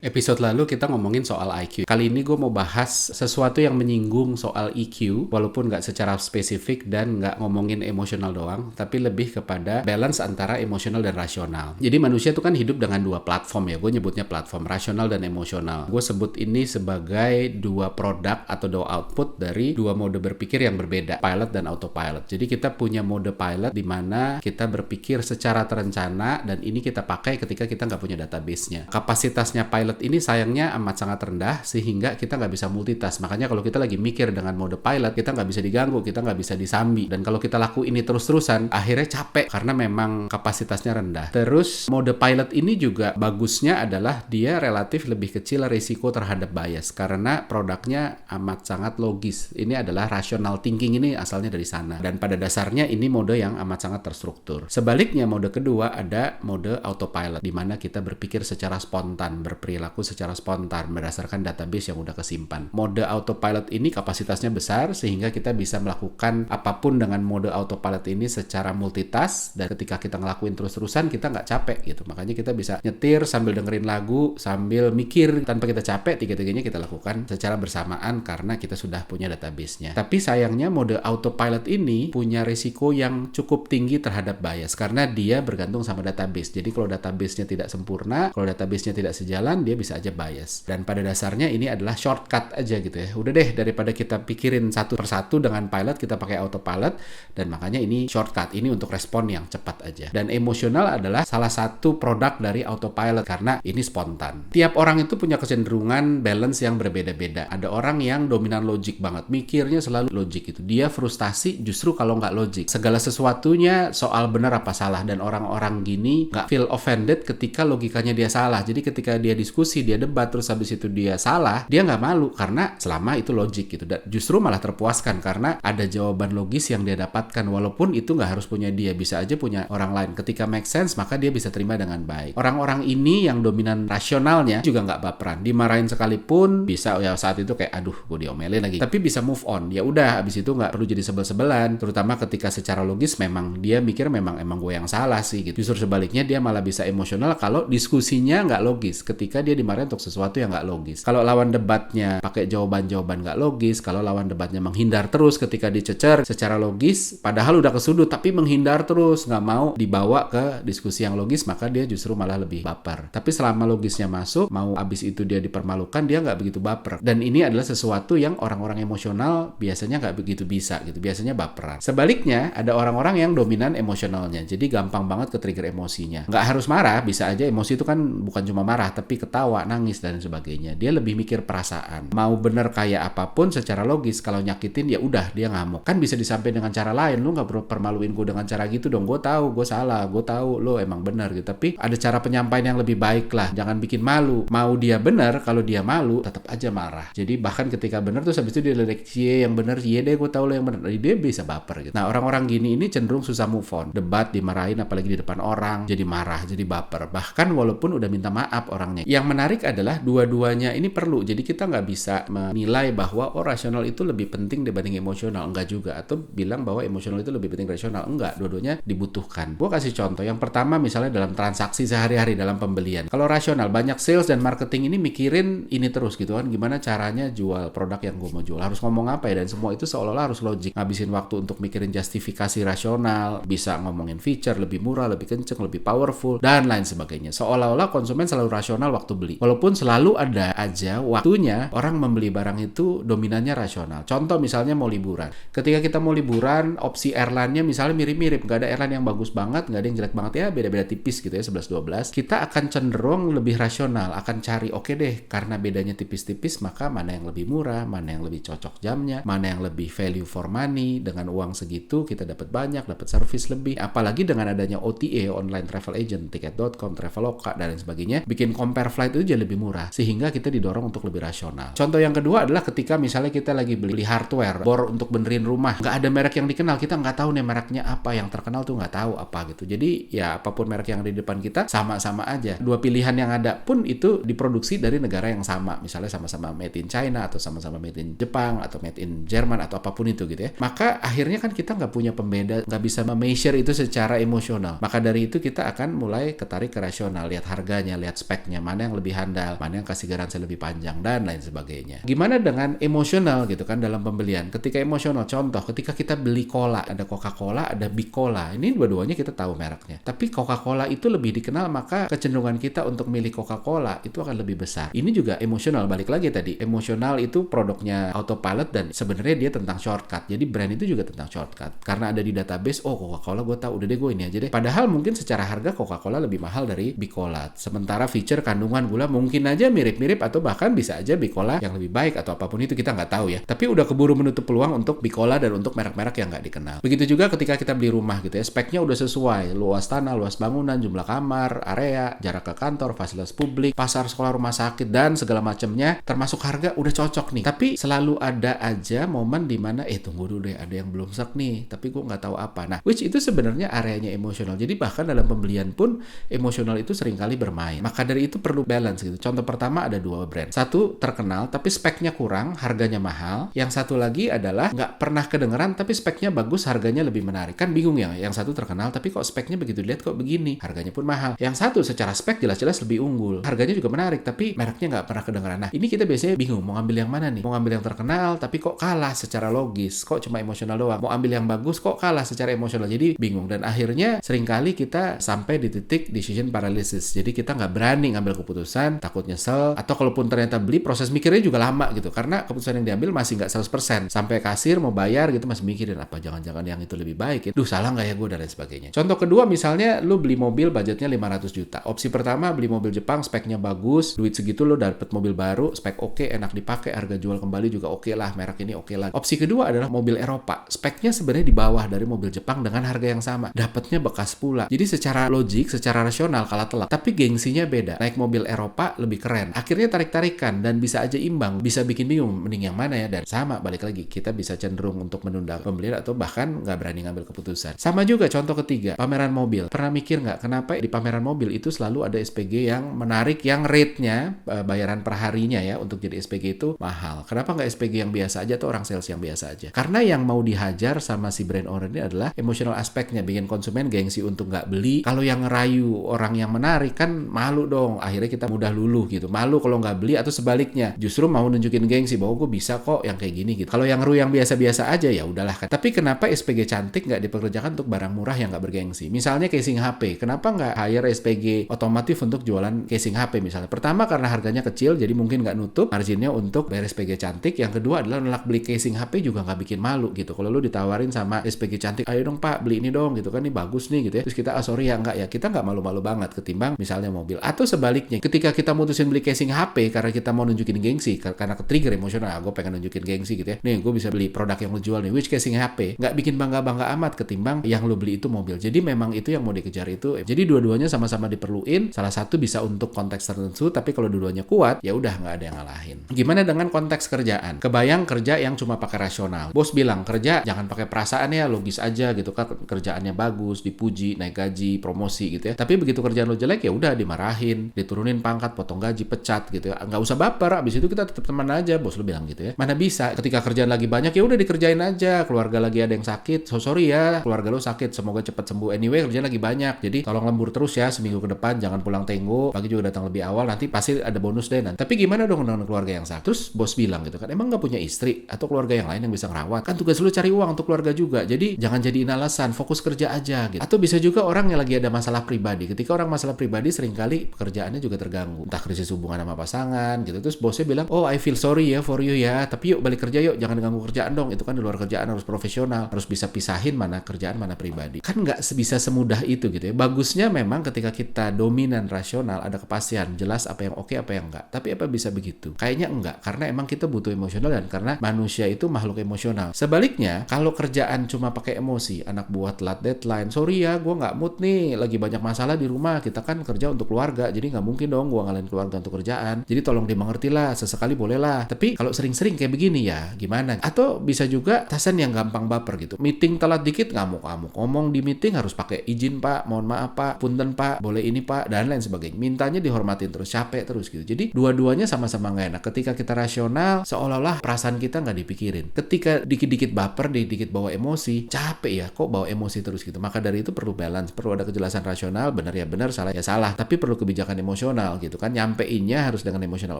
Episode lalu kita ngomongin soal IQ. Kali ini gue mau bahas sesuatu yang menyinggung soal EQ, walaupun nggak secara spesifik dan nggak ngomongin emosional doang, tapi lebih kepada balance antara emosional dan rasional. Jadi manusia tuh kan hidup dengan dua platform ya, gue nyebutnya platform rasional dan emosional. Gue sebut ini sebagai dua produk atau dua output dari dua mode berpikir yang berbeda, pilot dan autopilot. Jadi kita punya mode pilot di mana kita berpikir secara terencana dan ini kita pakai ketika kita nggak punya database-nya. Kapasitasnya pilot ini sayangnya amat sangat rendah sehingga kita nggak bisa multitask. Makanya kalau kita lagi mikir dengan mode pilot, kita nggak bisa diganggu, kita nggak bisa disambi. Dan kalau kita lakuin ini terus-terusan, akhirnya capek karena memang kapasitasnya rendah. Terus mode pilot ini juga bagusnya adalah dia relatif lebih kecil risiko terhadap bias karena produknya amat sangat logis. Ini adalah rational thinking, ini asalnya dari sana. Dan pada dasarnya ini mode yang amat sangat terstruktur. Sebaliknya mode kedua ada mode autopilot di mana kita berpikir secara spontan, berperilaku secara spontan berdasarkan database yang udah kesimpan. Mode autopilot ini kapasitasnya besar sehingga kita bisa melakukan apapun dengan mode autopilot ini secara multitask, dan ketika kita ngelakuin terus-terusan kita nggak capek gitu. Makanya kita bisa nyetir sambil dengerin lagu, sambil mikir tanpa kita capek, tiga-tiganya kita lakukan secara bersamaan karena kita sudah punya database-nya. Tapi sayangnya mode autopilot ini punya risiko yang cukup tinggi terhadap bias karena dia bergantung sama database. Jadi kalau database-nya tidak sempurna, kalau database-nya tidak sejalan, dia bisa aja bias. Dan pada dasarnya ini adalah shortcut aja gitu ya. Udah deh, daripada kita pikirin satu persatu dengan pilot, kita pakai autopilot, dan makanya ini shortcut. Ini untuk respon yang cepat aja. Dan emosional adalah salah satu produk dari autopilot karena ini spontan. Tiap orang itu punya kecenderungan balance yang berbeda-beda. Ada orang yang dominan logik banget, mikirnya selalu logik itu. Dia frustasi justru kalau nggak logik. Segala sesuatunya soal benar apa salah, dan orang-orang gini nggak feel offended ketika logikanya dia salah. Jadi ketika dia diskusi, dia debat, terus habis itu dia salah, dia nggak malu karena selama itu logik gitu. Dan justru malah terpuaskan karena ada jawaban logis yang dia dapatkan, walaupun itu nggak harus punya dia, bisa aja punya orang lain. Ketika make sense, maka dia bisa terima dengan baik. Orang-orang ini yang dominan rasionalnya juga nggak baperan, dimarahin sekalipun bisa ya saat itu kayak aduh gue diomelin lagi, tapi bisa move on. Ya udah, habis itu nggak perlu jadi sebel-sebelan, terutama ketika secara logis memang dia mikir emang gue yang salah sih gitu. Justru sebaliknya dia malah bisa emosional kalau diskusinya nggak logis, ketika dia dimarahin untuk sesuatu yang nggak logis. Kalau lawan debatnya pakai jawaban-jawaban nggak logis, kalau lawan debatnya menghindar terus ketika dicecer secara logis, padahal udah ke sudut tapi menghindar terus, nggak mau dibawa ke diskusi yang logis, maka dia justru malah lebih baper. Tapi selama logisnya masuk, mau abis itu dia dipermalukan, dia nggak begitu baper. Dan ini adalah sesuatu yang orang-orang emosional biasanya nggak begitu bisa gitu, biasanya baperan. Sebaliknya ada orang-orang yang dominan emosionalnya, jadi gampang banget ke trigger emosinya. Nggak harus marah, bisa aja emosi itu kan bukan cuma marah, tapi ketawa, nangis, dan sebagainya. Dia lebih mikir perasaan. Mau bener kayak apapun secara logis, kalau nyakitin ya udah dia ngamuk. Kan bisa disampaikan dengan cara lain, lu nggak perlu permaluin gue dengan cara gitu dong. Gue tahu gue salah, gue tahu lo emang benar gitu. Tapi ada cara penyampaian yang lebih baik lah. Jangan bikin malu. Mau dia benar, kalau dia malu tetap aja marah. Jadi bahkan ketika benar tuh habis itu dia ledek, cie yang benar, cie deh gue tahu lo yang benar. Dia bisa baper gitu. Nah orang-orang gini ini cenderung susah move on. Debat dimarahin apalagi di depan orang, jadi marah, jadi baper. Bahkan walaupun udah minta maaf orangnya. Yang menarik adalah dua-duanya ini perlu. Jadi kita nggak bisa menilai bahwa rasional itu lebih penting dibanding emosional. Enggak juga. Atau bilang bahwa emosional itu lebih penting rasional. Enggak. Dua-duanya dibutuhkan. Gue kasih contoh. Yang pertama misalnya dalam transaksi sehari-hari, dalam pembelian. Kalau rasional, banyak sales dan marketing ini mikirin ini terus gitu kan. Gimana caranya jual produk yang gue mau jual. Harus ngomong apa ya. Dan semua itu seolah-olah harus logik. Ngabisin waktu untuk mikirin justifikasi rasional. Bisa ngomongin feature lebih murah, lebih kenceng, lebih powerful, dan lain sebagainya. Seolah-olah konsumen selalu rasional waktu beli. Walaupun selalu ada aja waktunya orang membeli barang itu dominannya rasional. Contoh misalnya mau liburan. Ketika kita mau liburan, opsi airline-nya misalnya mirip-mirip. Nggak ada airline yang bagus banget, nggak ada yang jelek banget ya, beda-beda tipis gitu ya, 11-12. Kita akan cenderung lebih rasional, akan cari oke deh, karena bedanya tipis-tipis, maka mana yang lebih murah, mana yang lebih cocok jamnya, mana yang lebih value for money. Dengan uang segitu kita dapat banyak, dapat service lebih. Apalagi dengan adanya OTA, online travel agent, tiket.com, Traveloka, dan lain sebagainya, bikin compare flight itu jadi lebih murah, sehingga kita didorong untuk lebih rasional. Contoh yang kedua adalah ketika misalnya kita lagi beli hardware, bor untuk benerin rumah, nggak ada merek yang dikenal, kita nggak tahu nih mereknya apa, yang terkenal tuh nggak tahu apa gitu. Jadi ya apapun merek yang ada di depan kita sama-sama aja. Dua pilihan yang ada pun itu diproduksi dari negara yang sama, misalnya sama-sama made in China atau sama-sama made in Jepang atau made in Jerman atau apapun itu gitu ya. Maka akhirnya kan kita nggak punya pembeda, nggak bisa measure itu secara emosional. Maka dari itu kita akan mulai ketarik ke rasional, lihat harganya, lihat speknya, mana yang lebih handal, mana yang kasih garansi lebih panjang, dan lain sebagainya. Gimana dengan emosional gitu kan dalam pembelian? Ketika emosional, contoh ketika kita beli cola, ada Coca-Cola, ada Bicola. Ini dua-duanya kita tahu mereknya. Tapi Coca-Cola itu lebih dikenal, maka kecenderungan kita untuk milih Coca-Cola itu akan lebih besar. Ini juga emosional, balik lagi tadi. Emosional itu produknya Autopilot dan sebenarnya dia tentang shortcut. Jadi brand itu juga tentang shortcut. Karena ada di database, oh Coca-Cola gue tahu, udah deh gue ini aja deh. Padahal mungkin secara harga Coca-Cola lebih mahal dari Bicola. Sementara feature kandungan gula mungkin aja mirip-mirip atau bahkan bisa aja Bicola yang lebih baik atau apapun itu, kita nggak tahu ya. Tapi udah keburu menutup peluang untuk Bicola dan untuk merek-merek yang nggak dikenal. Begitu juga ketika kita beli rumah gitu ya, speknya udah sesuai, luas tanah, luas bangunan, jumlah kamar, area, jarak ke kantor, fasilitas publik, pasar, sekolah, rumah sakit, dan segala macamnya, termasuk harga udah cocok nih. Tapi selalu ada aja momen dimana tunggu dulu deh, ada yang belum sak nih, tapi gue nggak tahu apa. Nah, which itu sebenarnya areanya emosional. Jadi bahkan dalam pembelian pun emosional itu seringkali bermain. Maka dari itu perlu balance gitu. Contoh pertama ada 2 brand. Satu terkenal tapi speknya kurang, harganya mahal. Yang satu lagi adalah nggak pernah kedengeran tapi speknya bagus, harganya lebih menarik. Kan bingung ya, yang satu terkenal tapi kok speknya begitu dilihat kok begini, harganya pun mahal. Yang satu secara spek jelas-jelas lebih unggul, harganya juga menarik tapi mereknya nggak pernah kedengeran. Nah, ini kita biasanya bingung mau ngambil yang mana nih. Mau ngambil yang terkenal tapi kok kalah secara logis, kok cuma emosional doang. Mau ambil yang bagus kok kalah secara emosional. Jadi bingung, dan akhirnya seringkali kita sampai di titik decision paralysis. Jadi kita nggak berani ngambil keputusan, takut nyesel, atau kalaupun ternyata beli, proses mikirnya juga lama gitu, karena keputusan yang diambil masih nggak 100%. Sampai kasir mau bayar gitu masih mikirin, apa jangan-jangan yang itu lebih baik ya? Duh, salah nggak ya gue, dan lain sebagainya. Contoh kedua, misalnya lu beli mobil budgetnya 500 juta. Opsi pertama beli mobil Jepang, speknya bagus, duit segitu lu dapet mobil baru, spek oke, enak dipakai, harga jual kembali juga oke lah, merek ini oke lah. Opsi kedua adalah mobil Eropa, speknya sebenarnya di bawah dari mobil Jepang dengan harga yang sama, dapatnya bekas pula. Jadi secara logik, secara rasional kalah telak, tapi gengsinya beda. Naik mobil Eropa lebih keren, akhirnya tarik-tarikan dan bisa aja imbang, bisa bikin bingung mending yang mana ya. Dan sama, balik lagi, kita bisa cenderung untuk menunda pembelian atau bahkan nggak berani ngambil keputusan. Sama juga contoh ketiga, pameran mobil. Pernah mikir nggak kenapa di pameran mobil itu selalu ada SPG yang menarik, yang rate-nya bayaran per harinya ya untuk jadi SPG itu mahal? Kenapa nggak SPG yang biasa aja atau orang sales yang biasa aja? Karena yang mau dihajar sama si brand owner ini adalah emotional aspeknya, bikin konsumen gengsi untuk nggak beli. Kalau yang ngerayu orang yang menarik kan malu dong, akhirnya kita mudah luluh gitu, malu kalau nggak beli, atau sebaliknya justru mau nunjukin gengsi bahwa gue bisa kok yang kayak gini gitu. Kalau yang yang biasa-biasa aja ya udahlah kan. Tapi kenapa SPG cantik nggak dipekerjakan untuk barang murah yang nggak bergengsi? Misalnya casing HP, kenapa nggak hire SPG otomotif untuk jualan casing HP misalnya? Pertama karena harganya kecil, jadi mungkin nggak nutup marginnya untuk bayar SPG cantik. Yang kedua adalah nolak beli casing HP juga nggak bikin malu gitu. Kalau lu ditawarin sama SPG cantik, ayo dong pak beli ini dong gitu kan, ini bagus nih gitu ya. Terus kita sorry ya enggak ya, kita nggak malu-malu banget ketimbang misalnya mobil. Atau sebaliknya, ketika kita mutusin beli casing HP karena kita mau nunjukin gengsi, karena ke-trigger emosional, gue pengen nunjukin gengsi gitu ya. Nih gue bisa beli produk yang lu jual nih, which casing HP, nggak bikin bangga-bangga amat ketimbang yang lu beli itu mobil. Jadi memang itu yang mau dikejar itu. Jadi dua-duanya sama-sama diperluin. Salah satu bisa untuk konteks tertentu, tapi kalau dua-duanya kuat, ya udah nggak ada yang ngalahin. Gimana dengan konteks kerjaan? Kebayang kerja yang cuma pakai rasional. Bos bilang kerja jangan pakai perasaan ya, logis aja gitu kan, kerjaannya bagus, dipuji, naik gaji, promosi gitu ya. Tapi begitu kerjaan lo jelek ya udah dimarahin, diturunin pangkat, potong gaji, pecat gitu ya. Nggak usah baper, abis itu kita tetap teman aja, bos lo bilang gitu ya. Mana bisa ketika kerjaan lagi banyak ya udah dikerjain aja. Keluarga lagi ada yang sakit, sorry ya keluarga lo sakit, semoga cepat sembuh. Anyway kerjaan lagi banyak, jadi tolong lembur terus ya seminggu ke depan, jangan pulang tenggo, pagi juga datang lebih awal, nanti pasti ada bonus deh nanti. Tapi gimana dong dengan keluarga yang sakit? Terus bos bilang gitu kan, emang nggak punya istri atau keluarga yang lain yang bisa ngerawat? Kan tugas lu cari uang untuk keluarga juga, jadi jangan jadiin alasan, fokus kerja aja gitu. Atau bisa juga orang yang lagi ada masalah pribadi. Ketika orang masalah pribadi seringkali pekerjaannya juga terganggu, entah krisis hubungan sama pasangan gitu. Terus bosnya bilang, oh I feel sorry ya for you ya, tapi yuk balik kerja yuk, jangan ganggu kerjaan dong. Itu kan di luar kerjaan, harus profesional, harus bisa pisahin mana kerjaan mana pribadi. Kan nggak bisa semudah itu gitu ya. Bagusnya memang ketika kita dominan rasional, ada kepastian jelas apa yang oke, apa yang enggak. Tapi apa bisa begitu? Kayaknya enggak, karena emang kita butuh emosional dan karena manusia itu makhluk emosional. Sebaliknya, kalau kerjaan cuma pakai emosi, anak buah telat deadline, sorry ya gue nggak mood nih, lagi banyak masalah di rumah, kita kan kerja untuk keluarga, jadi nggak mungkin dong gue ngalahin keluarga untuk kerjaan, jadi tolong dimengerti lah, sesekali boleh lah. Tapi kalau sering-sering kayak begini ya gimana? Atau bisa juga tasan yang gampang baper gitu, meeting telat dikit ngamuk-ngamuk, ngomong di meeting harus pakai izin pak, mohon maaf pak, punten pak, boleh ini pak, dan lain sebagainya. Mintanya dihormatin terus, capek terus gitu. Jadi dua-duanya sama-sama nggak enak. Ketika kita rasional, seolah-olah perasaan kita nggak dipikirin. Ketika dikit-dikit baper, dikit-dikit bawa emosi, capek ya kok bawa emosi terus gitu. Maka dari itu perlu balance, perlu ada kejelasan rasional, benar ya benar, salah ya salah. Tapi perlu kebijakan emosional. emosional gitu kan, nyampeinnya harus dengan emotional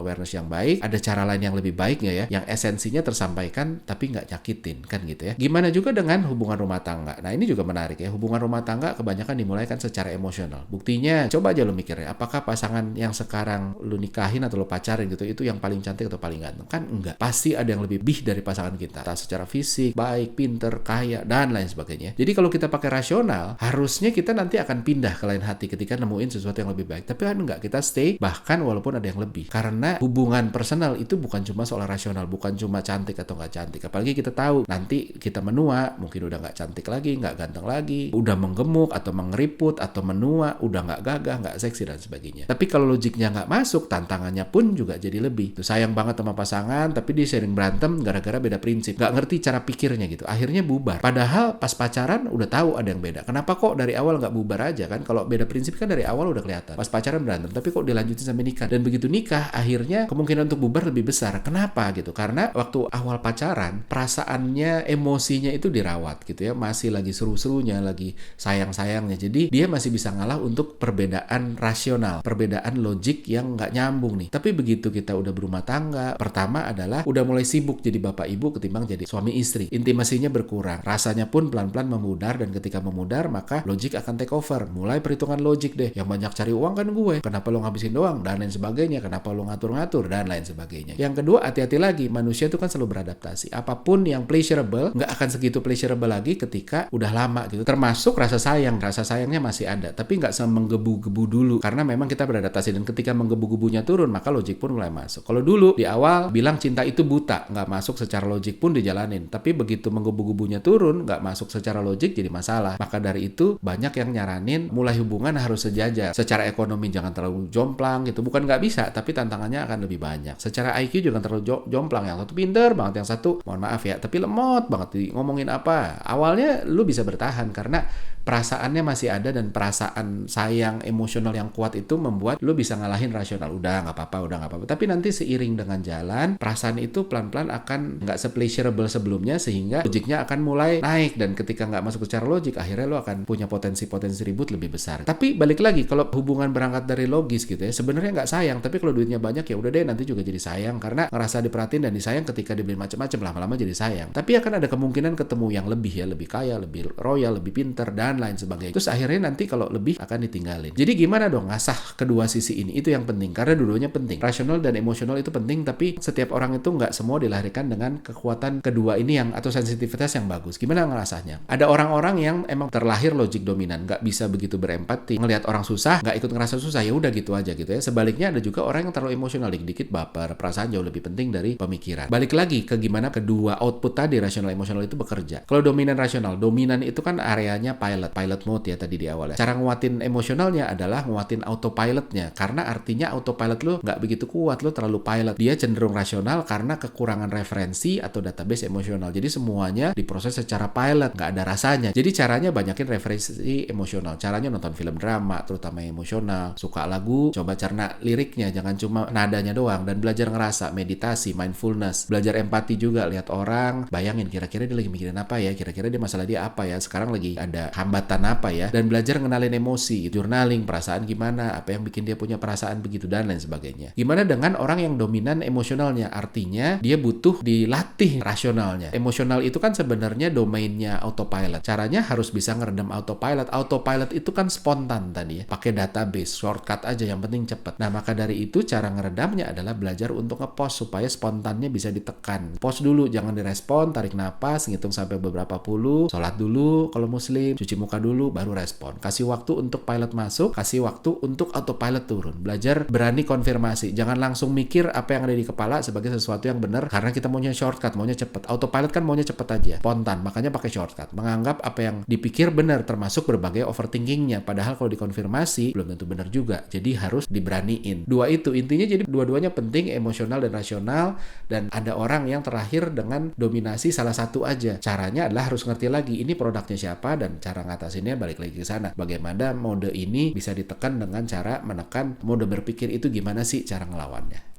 awareness yang baik. Ada cara lain yang lebih baik nggak ya, yang esensinya tersampaikan tapi nggak nyakitin kan gitu ya. Gimana juga dengan hubungan rumah tangga. Nah ini juga menarik ya, hubungan rumah tangga kebanyakan dimulai kan secara emosional. Buktinya coba aja lo mikir ya, apakah pasangan yang sekarang lo nikahin atau lo pacarin gitu itu yang paling cantik atau paling ganteng? Kan enggak, pasti ada yang lebih dari pasangan kita, entah secara fisik, baik, pinter, kaya, dan lain sebagainya. Jadi kalau kita pakai rasional, harusnya kita nanti akan pindah ke lain hati ketika nemuin sesuatu yang lebih baik. Tapi kan enggak, kita stay bahkan walaupun ada yang lebih. Karena hubungan personal itu bukan cuma soal rasional, bukan cuma cantik atau nggak cantik. Apalagi kita tahu nanti kita menua, mungkin udah nggak cantik lagi, nggak ganteng lagi, udah menggemuk atau mengeriput atau menua, udah nggak gagah, nggak seksi dan sebagainya. Tapi kalau logiknya nggak masuk, tantangannya pun juga jadi lebih. Tuh, sayang banget sama pasangan, tapi dia sering berantem gara-gara beda prinsip, nggak ngerti cara pikirnya gitu. Akhirnya bubar. Padahal pas pacaran udah tahu ada yang beda. Kenapa kok dari awal nggak bubar aja kan? Kalau beda prinsip kan dari awal udah kelihatan. Pas pacaran berantem, tapi kok dilanjutin sampai nikah. Dan begitu nikah, akhirnya kemungkinan untuk bubar lebih besar. Kenapa gitu? Karena waktu awal pacaran, perasaannya, emosinya itu dirawat gitu ya. Masih lagi seru-serunya, lagi sayang-sayangnya. Jadi dia masih bisa ngalah untuk perbedaan rasional, perbedaan logik yang nggak nyambung nih. Tapi begitu kita udah berumah tangga, pertama adalah udah mulai sibuk jadi bapak ibu ketimbang jadi suami istri. Intimasinya berkurang, rasanya pun pelan-pelan memudar, dan ketika memudar maka logik akan take over. Mulai perhitungan logik deh, yang banyak cari uang kan gue, kenapa lo ngabisin doang dan lain sebagainya, kenapa lo ngatur-ngatur dan lain sebagainya. Yang kedua, hati-hati lagi, manusia itu kan selalu beradaptasi. Apapun yang pleasurable nggak akan segitu pleasurable lagi ketika udah lama gitu. Termasuk rasa sayang, rasa sayangnya masih ada, tapi nggak semenggebu-gebu dulu karena memang kita beradaptasi, dan ketika menggebu-gebunya turun maka logik pun mulai masuk. Kalau dulu di awal bilang cinta itu buta, nggak masuk secara logik pun dijalanin, tapi begitu menggebu-gebunya turun, nggak masuk secara logik jadi masalah. Maka dari itu banyak yang nyaranin mulai hubungan harus sejajar. Secara ekonomi jangan terlalu jomplang gitu, bukan nggak bisa, tapi tantangannya akan lebih banyak. Secara IQ jangan terlalu jomplang, yang satu pinter banget, yang satu mohon maaf ya tapi lemot banget, ngomongin apa awalnya lu bisa bertahan karena perasaannya masih ada, dan perasaan sayang emosional yang kuat itu membuat lu bisa ngalahin rasional. Udah nggak apa-apa. Tapi nanti seiring dengan jalan, perasaan itu pelan-pelan akan nggak se-pleasurable sebelumnya, sehingga logiknya akan mulai naik, dan ketika nggak masuk secara logik, akhirnya lu akan punya potensi ribut lebih besar. Tapi balik lagi, kalau hubungan berangkat dari logis gitu ya, sebenarnya nggak sayang, tapi kalau duitnya banyak ya udah deh, nanti juga jadi sayang karena ngerasa diperhatiin dan disayang. Ketika dibeli macam-macam, lama-lama jadi sayang. Tapi akan ada kemungkinan ketemu yang lebih ya, lebih kaya, lebih royal, lebih pinter dan lain sebagainya. Terus akhirnya nanti kalau lebih akan ditinggalin. Jadi gimana dong ngasah kedua sisi ini? Itu yang penting, karena dua-duanya penting. Rasional dan emosional itu penting, tapi setiap orang itu nggak semua dilahirkan dengan kekuatan kedua ini yang atau sensitivitas yang bagus. Gimana ngerasanya? Ada orang-orang yang emang terlahir logik dominan, nggak bisa begitu berempati. Ngelihat orang susah, nggak ikut ngerasa susah, ya udah gitu aja gitu ya. Sebaliknya ada juga orang yang terlalu emosional, dikit-dikit baper. Perasaan jauh lebih penting dari pemikiran. Balik lagi ke gimana kedua output tadi, rasional emosional itu bekerja. Kalau dominan rasional, dominan itu kan areanya pilot mode ya tadi di awal ya. Cara nguatin emosionalnya adalah nguatin autopilotnya, karena artinya autopilot lo nggak begitu kuat, lo terlalu pilot. Dia cenderung rasional karena kekurangan referensi atau database emosional. Jadi semuanya diproses secara pilot, nggak ada rasanya. Jadi caranya banyakin referensi emosional. Caranya nonton film drama, terutama emosional. Suka lagu, coba cerna liriknya, jangan cuma nadanya doang, dan belajar ngerasa, meditasi, mindfulness, belajar empati juga, lihat orang, bayangin kira-kira dia lagi mikirin apa ya, kira-kira dia masalah dia apa ya, sekarang lagi ada hambatan apa ya, dan belajar ngenalin emosi, journaling, perasaan gimana, apa yang bikin dia punya perasaan begitu dan lain sebagainya. Gimana dengan orang yang dominan emosionalnya? Artinya dia butuh dilatih rasionalnya. Emosional itu kan sebenarnya domainnya autopilot. Caranya harus bisa ngeredam autopilot. Autopilot itu kan spontan tadi ya, pakai database, shortcut aja, yang penting cepet. Nah maka dari itu cara ngeredamnya adalah belajar untuk ngepost supaya spontannya bisa ditekan. Post dulu, jangan direspon, tarik napas, ngitung sampai beberapa puluh, sholat dulu kalau muslim, cuci muka dulu, baru respon. Kasih waktu untuk pilot masuk, kasih waktu untuk autopilot turun. Belajar berani konfirmasi, jangan langsung mikir apa yang ada di kepala sebagai sesuatu yang benar, karena kita maunya shortcut, maunya cepet. Autopilot kan maunya cepet aja, spontan, makanya pakai shortcut. Menganggap apa yang dipikir benar, termasuk berbagai overthinkingnya, padahal kalau dikonfirmasi belum tentu benar juga. Jadi harus diberaniin. Dua itu intinya, jadi dua-duanya penting, emosional dan rasional. Dan ada orang yang terlahir dengan dominasi salah satu aja. Caranya adalah harus ngerti lagi ini produknya siapa, dan cara ngatasinnya balik lagi ke sana. Bagaimana mode ini bisa ditekan dengan cara menekan mode berpikir itu, gimana sih cara ngelawannya.